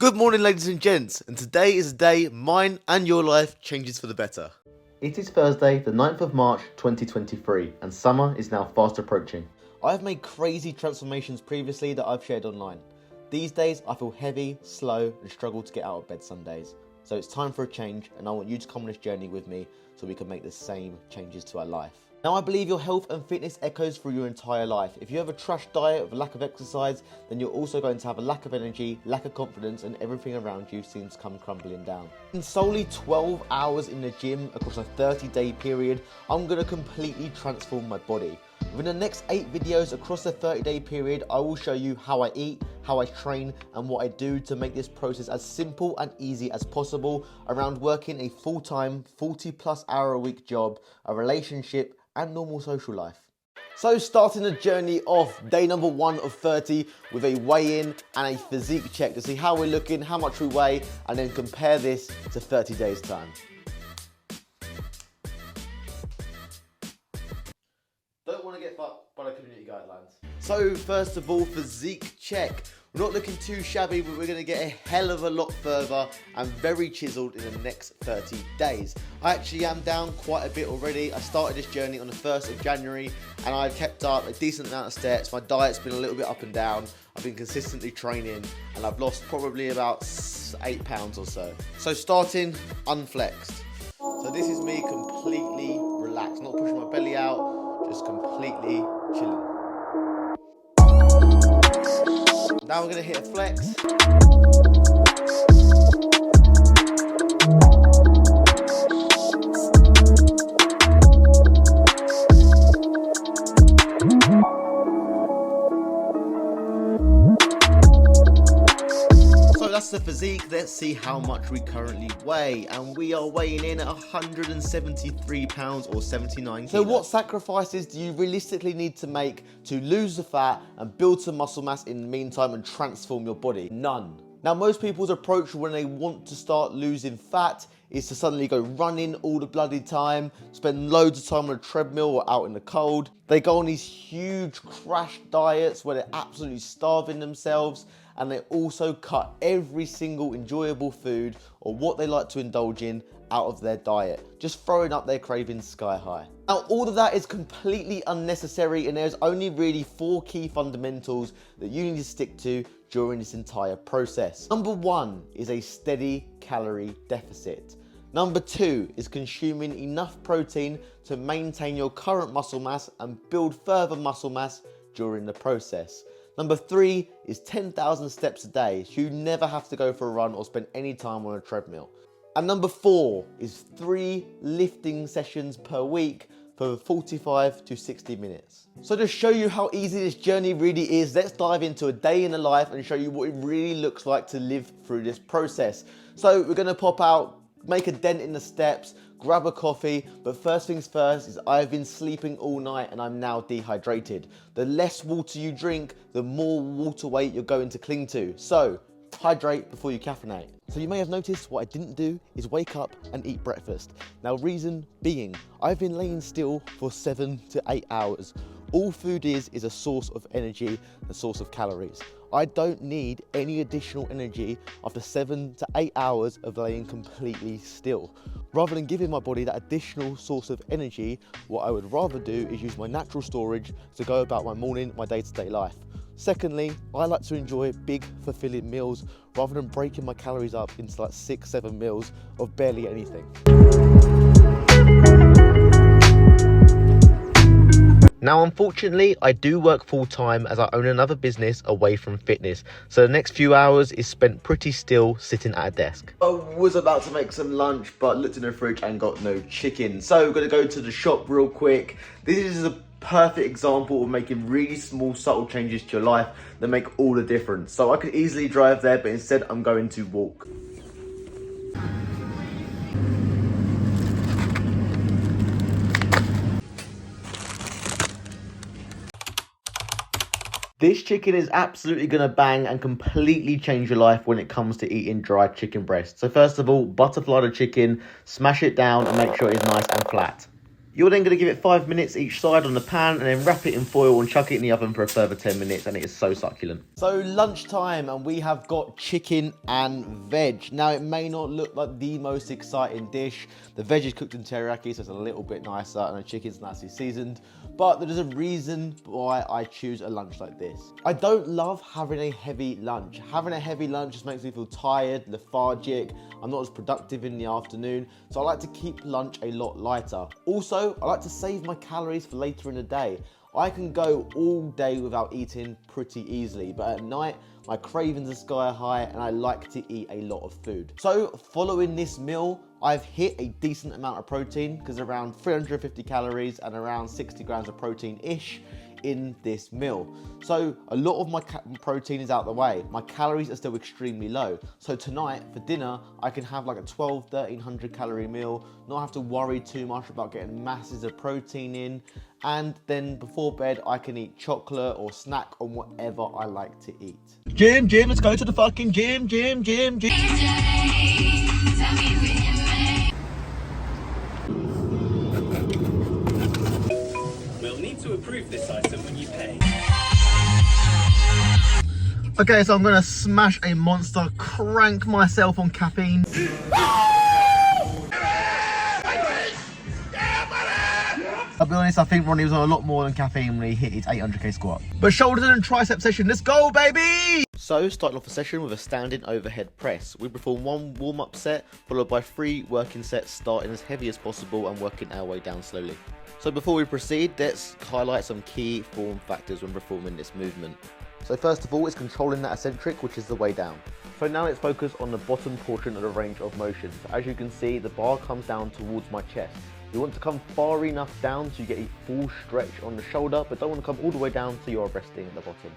Good morning, ladies and gents, and today is the day mine and your life changes for the better. It is Thursday, the 9th of March 2023, and summer is now fast approaching. I have made crazy transformations previously that I've shared online. These days I feel heavy, slow and struggle to get out of bed some days. So it's time for a change, and I want you to come on this journey with me so we can make the same changes to our life. Now, I believe your health and fitness echoes through your entire life. If you have a trash diet with a lack of exercise, then you're also going to have a lack of energy, lack of confidence, and everything around you seems to come crumbling down. In solely 12 hours in the gym across a 30-day period, I'm going to completely transform my body. Within the next 8 videos across the 30-day period, I will show you how I eat, how I train, and what I do to make this process as simple and easy as possible around working a full-time, 40+ hour a week job, a relationship, and normal social life. So starting the journey off, day number 1 of 30 with a weigh-in and a physique check to see how we're looking, how much we weigh, and then compare this to 30 days time. Don't want to get fucked by the community guidelines. So first of all, physique check. We're not looking too shabby, but we're going to get a hell of a lot further and very chiseled in the next 30 days. I actually am down quite a bit already. I started this journey on the 1st of January and I've kept up a decent amount of steps. My diet's been a little bit up and down. I've been consistently training and I've lost probably about 8 pounds or so. So starting unflexed. So this is me completely relaxed, not pushing my belly out, just completely chilling. Now we're going to hit a flex. So that's the physique. Let's see how much we currently weigh, and we are weighing in at 173 pounds or 79 kilos. So what sacrifices do you realistically need to make to lose the fat and build some muscle mass in the meantime and transform your body? None. Now, most people's approach when they want to start losing fat is to suddenly go running all the bloody time, spend loads of time on a treadmill or out in the cold. They go on these huge crash diets where they're absolutely starving themselves, and they also cut every single enjoyable food or what they like to indulge in out of their diet, just throwing up their cravings sky high. Now, all of that is completely unnecessary, and there's only really 4 key fundamentals that you need to stick to during this entire process. Number 1 is a steady calorie deficit. Number 2 is consuming enough protein to maintain your current muscle mass and build further muscle mass during the process. Number 3 is 10,000 steps a day, so you never have to go for a run or spend any time on a treadmill. And number 4 is 3 lifting sessions per week for 45 to 60 minutes. So to show you how easy this journey really is, let's dive into a day in the life and show you what it really looks like to live through this process. So we're gonna pop out, make a dent in the steps, grab a coffee, but first things first is I've been sleeping all night and I'm now dehydrated. The less water you drink, the more water weight you're going to cling to. So hydrate before you caffeinate. So you may have noticed what I didn't do is wake up and eat breakfast. Now, reason being, I've been laying still for 7 to 8 hours. All food is a source of energy, a source of calories. I don't need any additional energy after 7 to 8 hours of laying completely still. Rather than giving my body that additional source of energy, what I would rather do is use my natural storage to go about my morning, my day-to-day life. Secondly, I like to enjoy big, fulfilling meals rather than breaking my calories up into like 6-7 meals of barely anything. Now, unfortunately, I do work full-time as I own another business away from fitness. So the next few hours is spent pretty still sitting at a desk. I was about to make some lunch, but looked in the fridge and got no chicken. So I'm gonna go to the shop real quick. This is a perfect example of making really small, subtle changes to your life that make all the difference. So I could easily drive there, but instead I'm going to walk. This chicken is absolutely gonna bang and completely change your life when it comes to eating dry chicken breast. So first of all, butterfly the chicken, smash it down and make sure it's nice and flat. You're then going to give it 5 minutes each side on the pan and then wrap it in foil and chuck it in the oven for a further 10 minutes, and it is so succulent. So lunchtime, and we have got chicken and veg. Now it may not look like the most exciting dish. The veg is cooked in teriyaki, so it's a little bit nicer, and the chicken's nicely seasoned. But there is a reason why I choose a lunch like this. I don't love having a heavy lunch. Having a heavy lunch just makes me feel tired, lethargic. I'm not as productive in the afternoon, so I like to keep lunch a lot lighter. Also, I like to save my calories for later in the day. I can go all day without eating pretty easily, but at night, my cravings are sky high and I like to eat a lot of food. So following this meal, I've hit a decent amount of protein, because around 350 calories and around 60 grams of protein-ish in this meal. So a lot of my protein is out the way. My calories are still extremely low. So tonight for dinner, I can have like a 1300 calorie meal, not have to worry too much about getting masses of protein in. And then before bed, I can eat chocolate or snack on whatever I like to eat. Gym, let's go to the fucking gym. We'll need to approve this item when you pay. Okay, so I'm gonna smash a monster, crank myself on caffeine. I'll be honest, I think Ronnie was on a lot more than caffeine when he hit his 800k squat. But shoulders and tricep session, let's go, baby! So, starting off the session with a standing overhead press. We perform 1 warm-up set, followed by 3 working sets, starting as heavy as possible and working our way down slowly. So before we proceed, let's highlight some key form factors when performing this movement. So first of all, it's controlling that eccentric, which is the way down. So now let's focus on the bottom portion of the range of motion. So as you can see, the bar comes down towards my chest. You want to come far enough down so you get a full stretch on the shoulder, but don't want to come all the way down so you're resting at the bottom.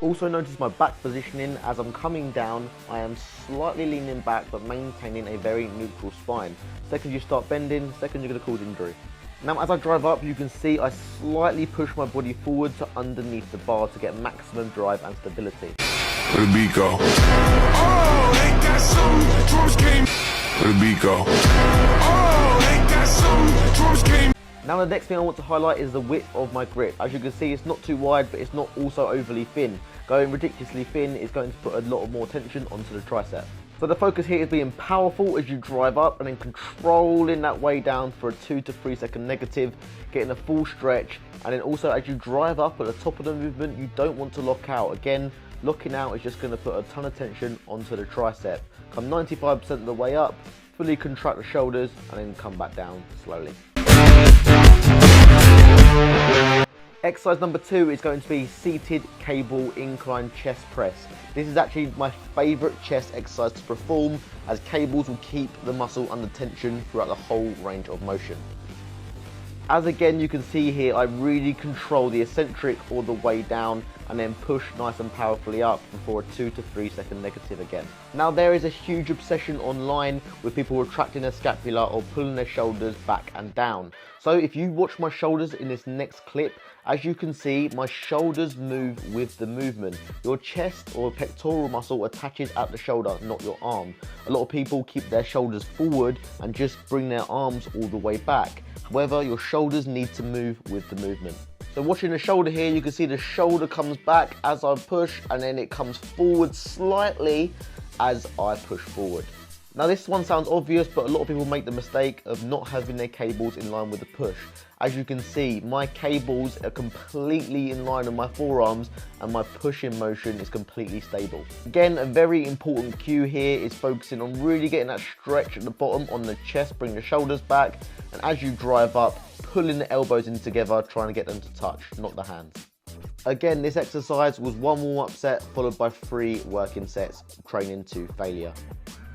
Also notice my back positioning. As I'm coming down, I am slightly leaning back but maintaining a very neutral spine. Second you start bending, second you're going to cause injury. Now as I drive up, you can see I slightly push my body forward to underneath the bar to get maximum drive and stability. Where the beat go? Oh, ain't that some drums came. Where the beat go? Oh, ain't that some drums came. Now the next thing I want to highlight is the width of my grip. As you can see, it's not too wide, but it's not also overly thin. Going ridiculously thin is going to put a lot more tension onto the tricep. So the focus here is being powerful as you drive up and then controlling that way down for a 2 to 3 second negative, getting a full stretch. And then also as you drive up at the top of the movement, you don't want to lock out. Again, locking out is just going to put a ton of tension onto the tricep. Come 95% of the way up, fully contract the shoulders and then come back down slowly. Exercise number 2 is going to be seated cable incline chest press. This is actually my favourite chest exercise to perform, as cables will keep the muscle under tension throughout the whole range of motion. As again you can see here, I really control the eccentric all the way down and then push nice and powerfully up before a 2 to 3 second negative again. Now there is a huge obsession online with people retracting their scapula or pulling their shoulders back and down. So if you watch my shoulders in this next clip, as you can see, my shoulders move with the movement. Your chest or pectoral muscle attaches at the shoulder, not your arm. A lot of people keep their shoulders forward and just bring their arms all the way back. However, your shoulders need to move with the movement. So watching the shoulder here, you can see the shoulder comes back as I push and then it comes forward slightly as I push forward. Now this one sounds obvious, but a lot of people make the mistake of not having their cables in line with the push. As you can see, my cables are completely in line with my forearms and my pushing motion is completely stable. Again, a very important cue here is focusing on really getting that stretch at the bottom on the chest, bring the shoulders back, and as you drive up, pulling the elbows in together, trying to get them to touch, not the hands. Again, this exercise was 1 warm-up set followed by 3 working sets, training to failure.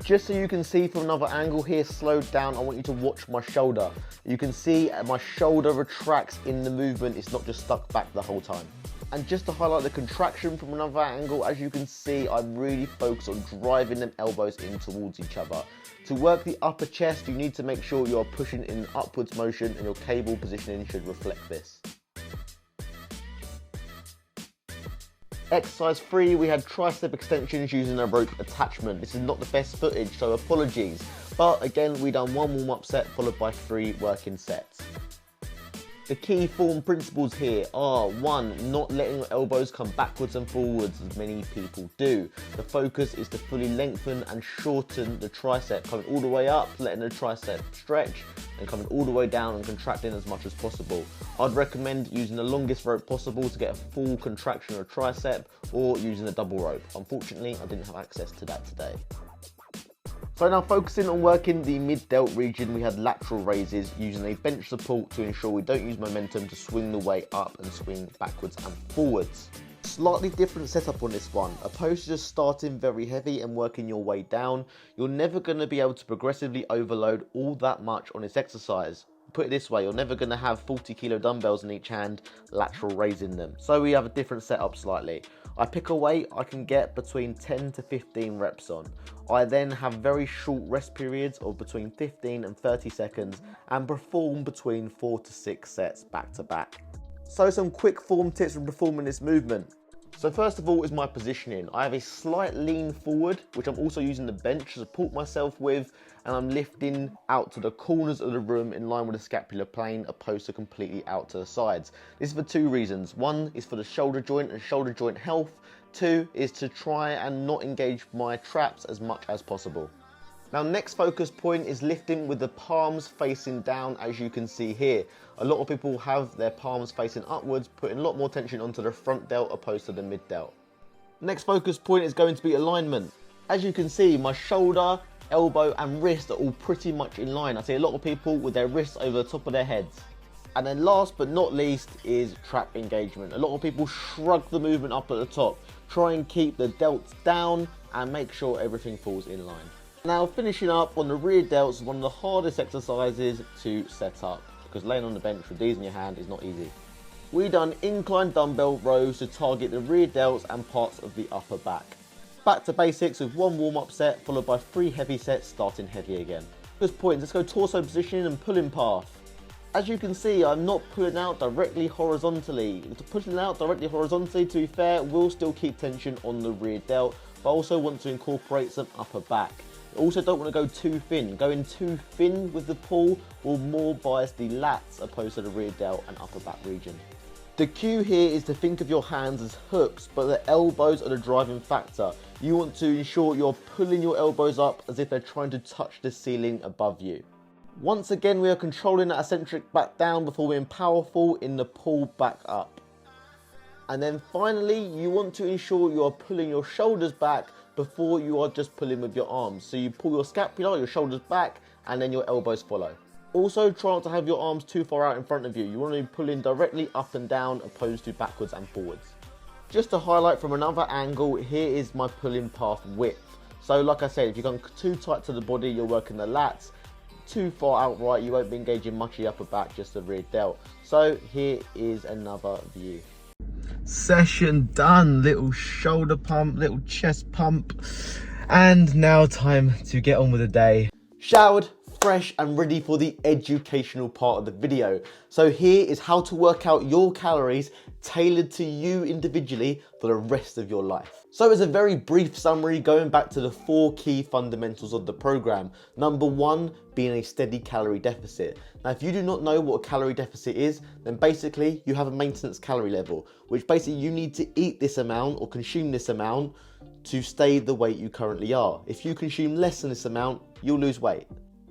Just so you can see from another angle here, slowed down, I want you to watch my shoulder. You can see my shoulder retracts in the movement, it's not just stuck back the whole time. And just to highlight the contraction from another angle, as you can see, I'm really focused on driving them elbows in towards each other. To work the upper chest, you need to make sure you're pushing in upwards motion and your cable positioning should reflect this. Exercise 3, we had tricep extensions using a rope attachment. This is not the best footage, so apologies. But again, we done 1 warm-up set followed by 3 working sets. The key form principles here are 1. Not letting your elbows come backwards and forwards as many people do. The focus is to fully lengthen and shorten the tricep, coming all the way up, letting the tricep stretch, and coming all the way down and contracting as much as possible. I'd recommend using the longest rope possible to get a full contraction of tricep, or using a double rope. Unfortunately, I didn't have access to that today. So now focusing on working the mid-delt region, we had lateral raises using a bench support to ensure we don't use momentum to swing the weight up and swing backwards and forwards. Slightly different setup on this one. Opposed to just starting very heavy and working your way down, you're never going to be able to progressively overload all that much on this exercise. Put it this way, you're never going to have 40 kilo dumbbells in each hand, lateral raising them. So we have a different setup slightly. I pick a weight I can get between 10 to 15 reps on. I then have very short rest periods of between 15 and 30 seconds and perform between 4 to 6 sets back to back. So some quick form tips for performing this movement. So first of all is my positioning. I have a slight lean forward, which I'm also using the bench to support myself with, and I'm lifting out to the corners of the room in line with the scapular plane, opposed to completely out to the sides. This is for 2 reasons. 1 is for the shoulder joint and shoulder joint health. 2 is to try and not engage my traps as much as possible. Now next focus point is lifting with the palms facing down, as you can see here. A lot of people have their palms facing upwards, putting a lot more tension onto the front delt opposed to the mid delt. Next focus point is going to be alignment. As you can see, my shoulder, elbow and wrist are all pretty much in line. I see a lot of people with their wrists over the top of their heads. And then last but not least is trap engagement. A lot of people shrug the movement up at the top. Try and keep the delts down and make sure everything falls in line. Now finishing up on the rear delts is one of the hardest exercises to set up, because laying on the bench with these in your hand is not easy. We done incline dumbbell rows to target the rear delts and parts of the upper back. Back to basics with 1 warm-up set followed by 3 heavy sets starting heavy again. Focus points, let's go torso positioning and pulling path. As you can see, I'm not pulling out directly horizontally. Pulling out directly horizontally, to be fair, will still keep tension on the rear delt, but I also want to incorporate some upper back. Also don't want to go too thin. Going too thin with the pull will more bias the lats opposed to the rear delt and upper back region. The cue here is to think of your hands as hooks, but the elbows are the driving factor. You want to ensure you're pulling your elbows up as if they're trying to touch the ceiling above you. Once again, we are controlling that eccentric back down before being powerful in the pull back up. And then finally, you want to ensure you are pulling your shoulders back before you are just pulling with your arms. So you pull your scapula, your shoulders back, and then your elbows follow. Also, try not to have your arms too far out in front of you. You want to be pulling directly up and down opposed to backwards and forwards. Just to highlight from another angle, here is my pulling path width. So like I said, if you've gone too tight to the body, you're working the lats. Too far out right, you won't be engaging much of the upper back, just the rear delt. So here is another view. Session done. Little shoulder pump, little chest pump, and now time to get on with the day. Showered, fresh and ready for the educational part of the video. So here is how to work out your calories tailored to you individually for the rest of your life. So as a very brief summary, going back to the 4 key fundamentals of the program. Number 1 being a steady calorie deficit. Now if you do not know what a calorie deficit is, then basically you have a maintenance calorie level, which basically you need to eat this amount or consume this amount to stay the weight you currently are. If you consume less than this amount, you'll lose weight.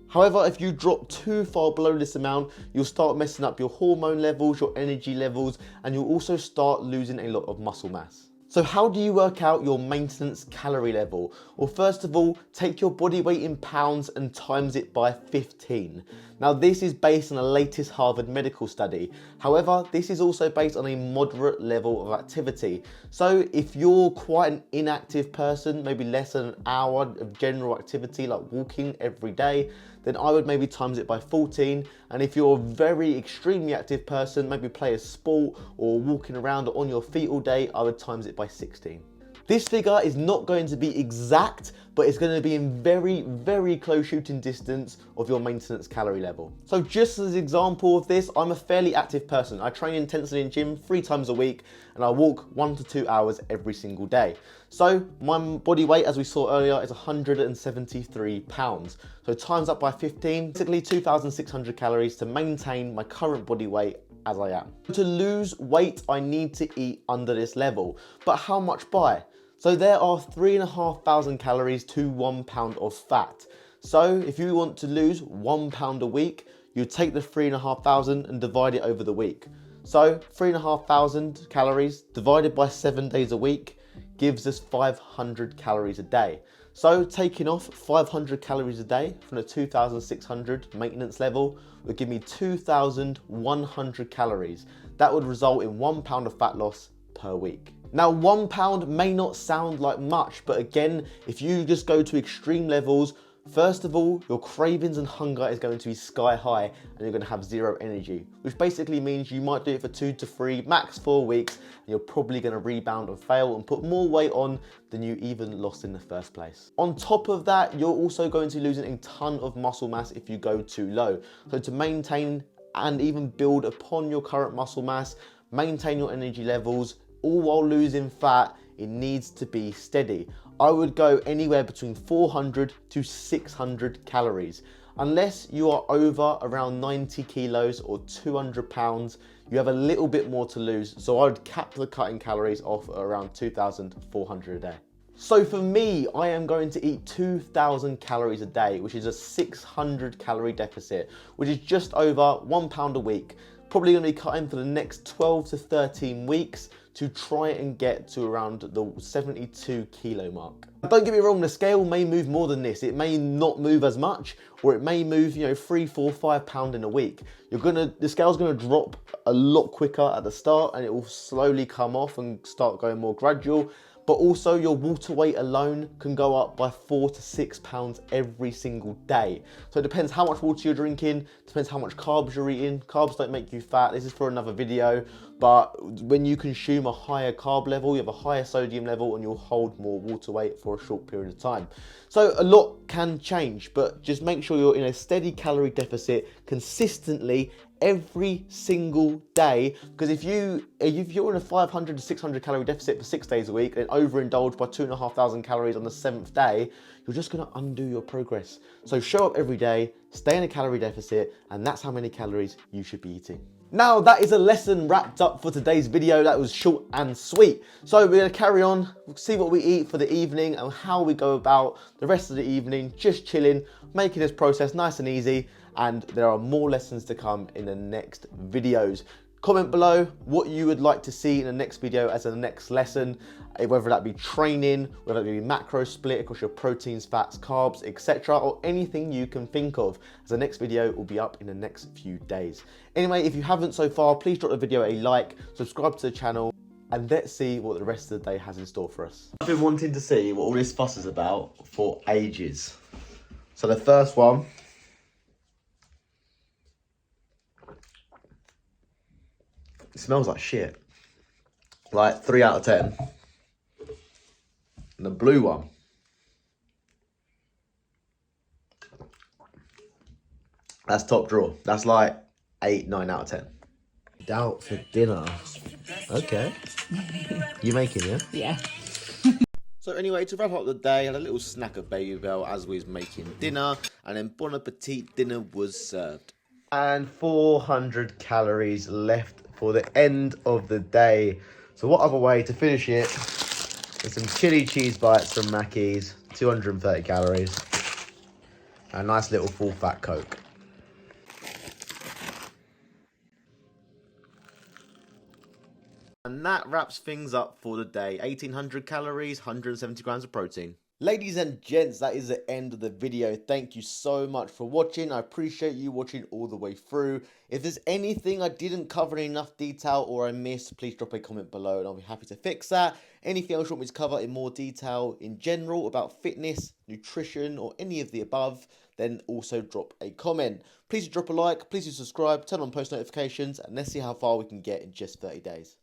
However, if you drop too far below this amount, you'll start messing up your hormone levels, your energy levels, and you'll also start losing a lot of muscle mass. So how do you work out your maintenance calorie level? Well, first of all, take your body weight in pounds and times it by 15. Now this is based on the latest Harvard medical study. However, this is also based on a moderate level of activity. So if you're quite an inactive person, maybe less than an hour of general activity like walking every day, then I would maybe times it by 14. And if you're a very extremely active person, maybe play a sport or walking around on your feet all day, I would times it by 16. This figure is not going to be exact, but it's going to be in very, very close shooting distance of your maintenance calorie level. So just as an example of this, I'm a fairly active person. I train intensely in gym 3 times a week and I walk 1 to 2 hours every single day. So my body weight, as we saw earlier, is 173 pounds. So times up by 15, basically 2,600 calories to maintain my current body weight as I am. To lose weight, I need to eat under this level, but how much by? So there are 3,500 calories to 1 pound of fat. So if you want to lose 1 pound a week, you take the 3,500 and divide it over the week. So 3,500 calories divided by 7 days a week gives us 500 calories a day. So taking off 500 calories a day from the 2,600 maintenance level would give me 2,100 calories. That would result in 1 pound of fat loss per week. Now 1 pound may not sound like much, but again, if you just go to extreme levels, first of all, your cravings and hunger is going to be sky high and you're going to have zero energy, which basically means you might do it for 2 to 3, max 4 weeks, and you're probably going to rebound and fail and put more weight on than you even lost in the first place. On top of that, you're also going to be losing a ton of muscle mass if you go too low. So to maintain and even build upon your current muscle mass, maintain your energy levels, all while losing fat, it needs to be steady. I would go anywhere between 400 to 600 calories. Unless you are over around 90 kilos or 200 pounds, you have a little bit more to lose. So I would cap the cutting calories off at around 2,400 a day. So for me, I am going to eat 2,000 calories a day, which is a 600 calorie deficit, which is just over 1 pound a week. Probably going to be cutting for the next 12 to 13 weeks to try and get to around the 72 kilo mark. Don't get me wrong, the scale may move more than this. It may not move as much, or it may move, 3, 4, 5 pounds in a week. The scale's gonna drop a lot quicker at the start, and it will slowly come off and start going more gradual. But also your water weight alone can go up by 4 to 6 pounds every single day. So it depends how much water you're drinking, depends how much carbs you're eating. Carbs don't make you fat, this is for another video. But when you consume a higher carb level, you have a higher sodium level and you'll hold more water weight for a short period of time. So a lot can change, but just make sure you're in a steady calorie deficit consistently every single day, because if you're in a 500 to 600 calorie deficit for 6 days a week and overindulge by 2,500 calories on the 7th day, you're just going to undo your progress. So show up every day, stay in a calorie deficit, and that's how many calories you should be eating. Now that is a lesson wrapped up for today's video. That was short and sweet. So we're going to carry on, see what we eat for the evening and how we go about the rest of the evening, just chilling, making this process nice and easy. And there are more lessons to come in the next videos. Comment below what you would like to see in the next video as a next lesson, whether that be training, whether that be macro split across your proteins, fats, carbs, etc., or anything you can think of, as the next video will be up in the next few days. Anyway, if you haven't so far, please drop the video a like, subscribe to the channel, and let's see what the rest of the day has in store for us. I've been wanting to see what all this fuss is about for ages. So the first one, it smells like shit. Like 3 out of 10. And the blue one, that's top drawer. That's like 8, 9 out of 10. Out for dinner. Okay. You making, yeah? Yeah. So anyway, to wrap up the day, I had a little snack of Baby Bell as we was making dinner, and then Bon Appetit dinner was served. And 400 calories left for the end of the day. So what other way to finish it than some chili cheese bites from Mackey's, 230 calories, and a nice little full fat Coke. And that wraps things up for the day. 1,800 calories, 170 grams of protein. Ladies and gents, that is the end of the video. Thank you so much for watching. I appreciate you watching all the way through. If there's anything I didn't cover in enough detail or I missed, please drop a comment below and I'll be happy to fix that. Anything else you want me to cover in more detail in general about fitness, nutrition, or any of the above, then also drop a comment. Please drop a like, please do subscribe, turn on post notifications, and let's see how far we can get in just 30 days.